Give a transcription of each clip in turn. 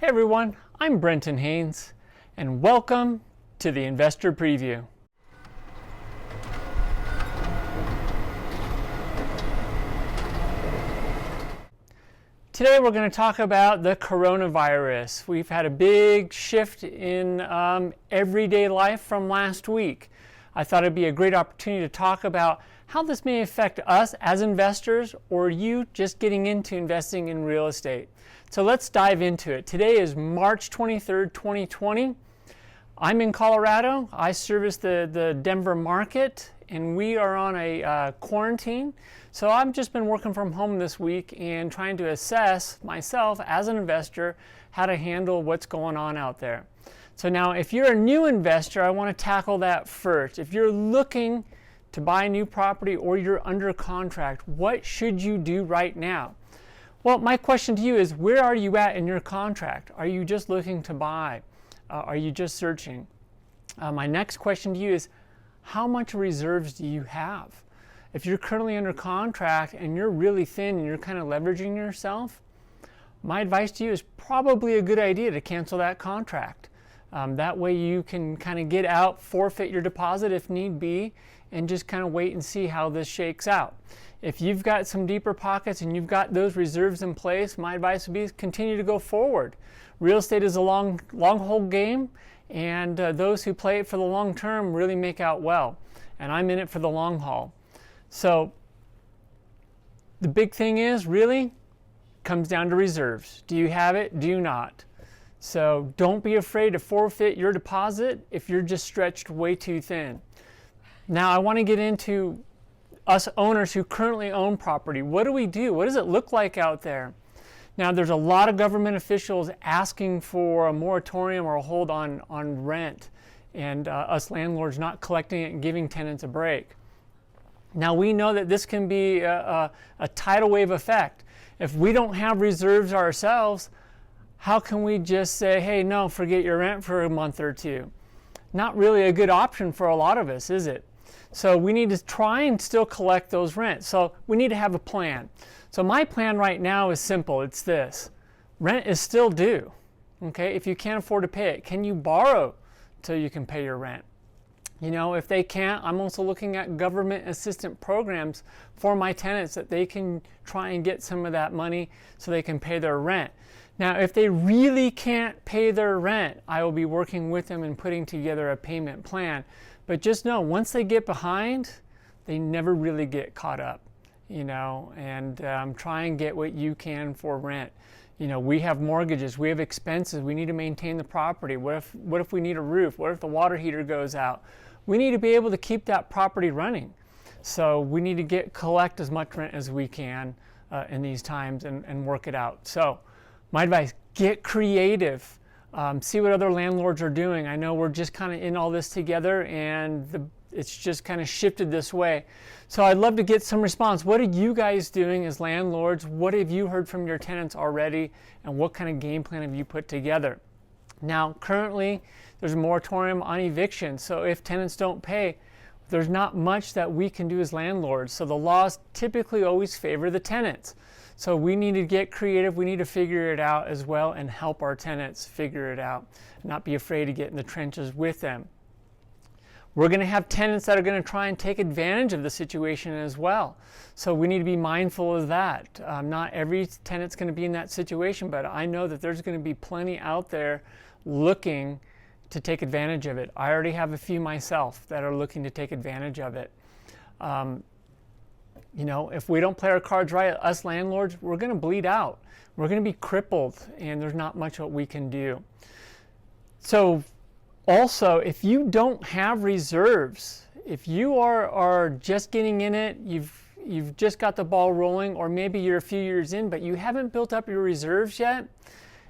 Hey everyone, I'm Brenton Haynes, and welcome to the Investor Preview. Today we're going to talk about the coronavirus. We've had a big shift in everyday life from last week. I thought it'd be a great opportunity to talk about how this may affect us as investors or you just getting into investing in real estate. So let's dive into it. Today is March 23rd, 2020. I'm in Colorado. I service the Denver market, and we are on a quarantine. So I've just been working from home this week and trying to assess myself as an investor how to handle what's going on out there. So now if you're a new investor, I want to tackle that first. If you're looking to buy a new property or you're under contract, what should you do right now? Well, my question to you is, where are you at in your contract? Are you just looking to buy? Are you just searching? My next question to you is, how much reserves do you have? If you're currently under contract and you're really thin and you're kind of leveraging yourself, my advice to you is probably a good idea to cancel that contract. That way you can kind of get out, forfeit your deposit if need be, and just kind of wait and see how this shakes out. If you've got some deeper pockets and you've got those reserves in place, my advice would be continue to go forward. Real estate is a long haul game, and those who play it for the long term really make out well. And I'm in it for the long haul. So the big thing is really comes down to reserves. Do you have it? Do you not? So don't be afraid to forfeit your deposit if you're just stretched way too thin. Now I want to get into us owners who currently own property. What do we do? What does it look like out there? Now there's a lot of government officials asking for a moratorium or a hold on rent, and us landlords not collecting it and giving tenants a break. Now we know that this can be a tidal wave effect. If we don't have reserves ourselves, how can we just say, hey, no, forget your rent for a month or two? Not really a good option for a lot of us, is it? So we need to try and still collect those rents. So we need to have a plan. So my plan right now is simple. It's this. Rent is still due. Okay? If you can't afford to pay it, can you borrow till you can pay your rent? You know, if they can't, I'm also looking at government assistance programs for my tenants that they can try and get some of that money so they can pay their rent. Now, if they really can't pay their rent, I will be working with them and putting together a payment plan. But just know, once they get behind, they never really get caught up, you know, and try and get what you can for rent. You know, we have mortgages, we have expenses, we need to maintain the property. What if we need a roof? What if the water heater goes out? We need to be able to keep that property running. So we need to collect as much rent as we can in these times and work it out. So my advice, get creative. See what other landlords are doing. I know we're just kind of in all this together, and it's just kind of shifted this way. So I'd love to get some response. What are you guys doing as landlords? What have you heard from your tenants already? And what kind of game plan have you put together? Now, currently, there's a moratorium on eviction. So if tenants don't pay, there's not much that we can do as landlords. So the laws typically always favor the tenants. So we need to get creative. We need to figure it out as well and help our tenants figure it out. Not be afraid to get in the trenches with them. We're going to have tenants that are going to try and take advantage of the situation as well. So we need to be mindful of that. Not every tenant's going to be in that situation, but I know that there's going to be plenty out there looking to take advantage of it. I already have a few myself that are looking to take advantage of it. You know, if we don't play our cards right, us landlords, we're going to bleed out. We're going to be crippled, and there's not much what we can do. So also, if you don't have reserves, if you are just getting in it, you've just got the ball rolling, or maybe you're a few years in, but you haven't built up your reserves yet,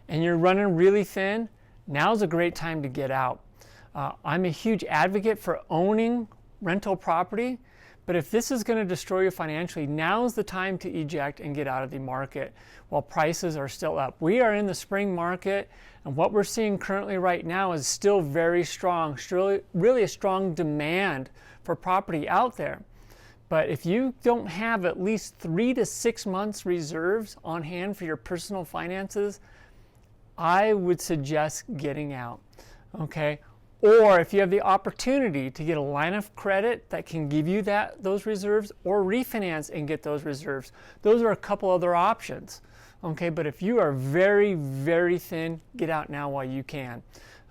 and you're running really thin, now's a great time to get out. I'm a huge advocate for owning rental property. But if this is going to destroy you financially, now's the time to eject and get out of the market while prices are still up. We are in the spring market, and what we're seeing currently right now is still very strong, really a strong demand for property out there. But if you don't have at least 3 to 6 months reserves on hand for your personal finances, I would suggest getting out, okay? Or if you have the opportunity to get a line of credit that can give you those reserves, or refinance and get those reserves, those are a couple other options, okay? But if you are very, very thin, get out now while you can,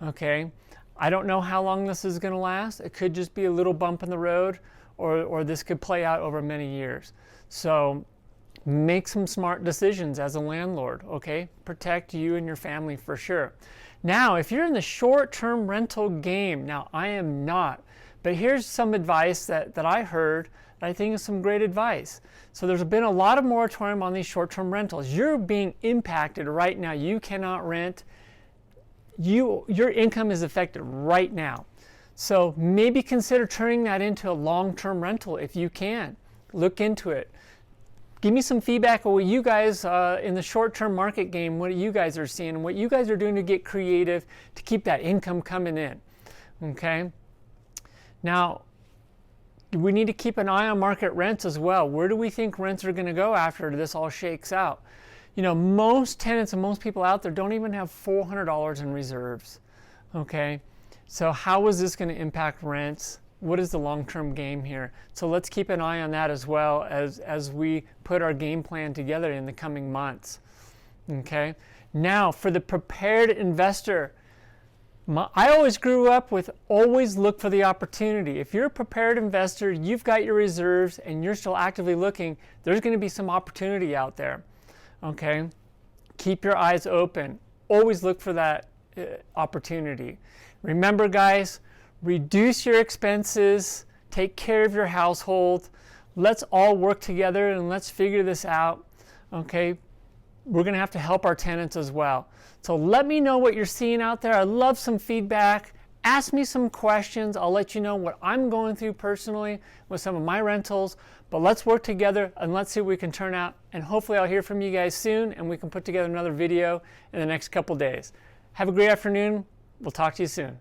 okay? I don't know how long this is going to last. It could just be a little bump in the road, or this could play out over many years. So make some smart decisions as a landlord, okay? Protect you and your family for sure. Now, if you're in the short-term rental game, now I am not, but here's some advice that I heard that I think is some great advice. So there's been a lot of moratorium on these short-term rentals. You're being impacted right now. You cannot rent. Your income is affected right now. So maybe consider turning that into a long-term rental if you can. Look into it. Give me some feedback on what you guys in the short-term market game, what you guys are seeing, and what you guys are doing to get creative to keep that income coming in. Okay? Now, we need to keep an eye on market rents as well. Where do we think rents are going to go after this all shakes out? You know, most tenants and most people out there don't even have $400 in reserves. Okay? So how is this going to impact rents? What is the long-term game here? So let's keep an eye on that as well as we put our game plan together in the coming months. Okay. Now, for the prepared investor, I always grew up with always look for the opportunity. If you're a prepared investor, you've got your reserves, and you're still actively looking, there's going to be some opportunity out there. Okay. Keep your eyes open. Always look for that opportunity. Remember, guys, reduce your expenses, take care of your household. Let's all work together and let's figure this out, okay? We're gonna have to help our tenants as well. So let me know what you're seeing out there. I love some feedback. Ask me some questions. I'll let you know what I'm going through personally with some of my rentals. But let's work together and let's see what we can turn out. And hopefully I'll hear from you guys soon and we can put together another video in the next couple days. Have a great afternoon. We'll talk to you soon.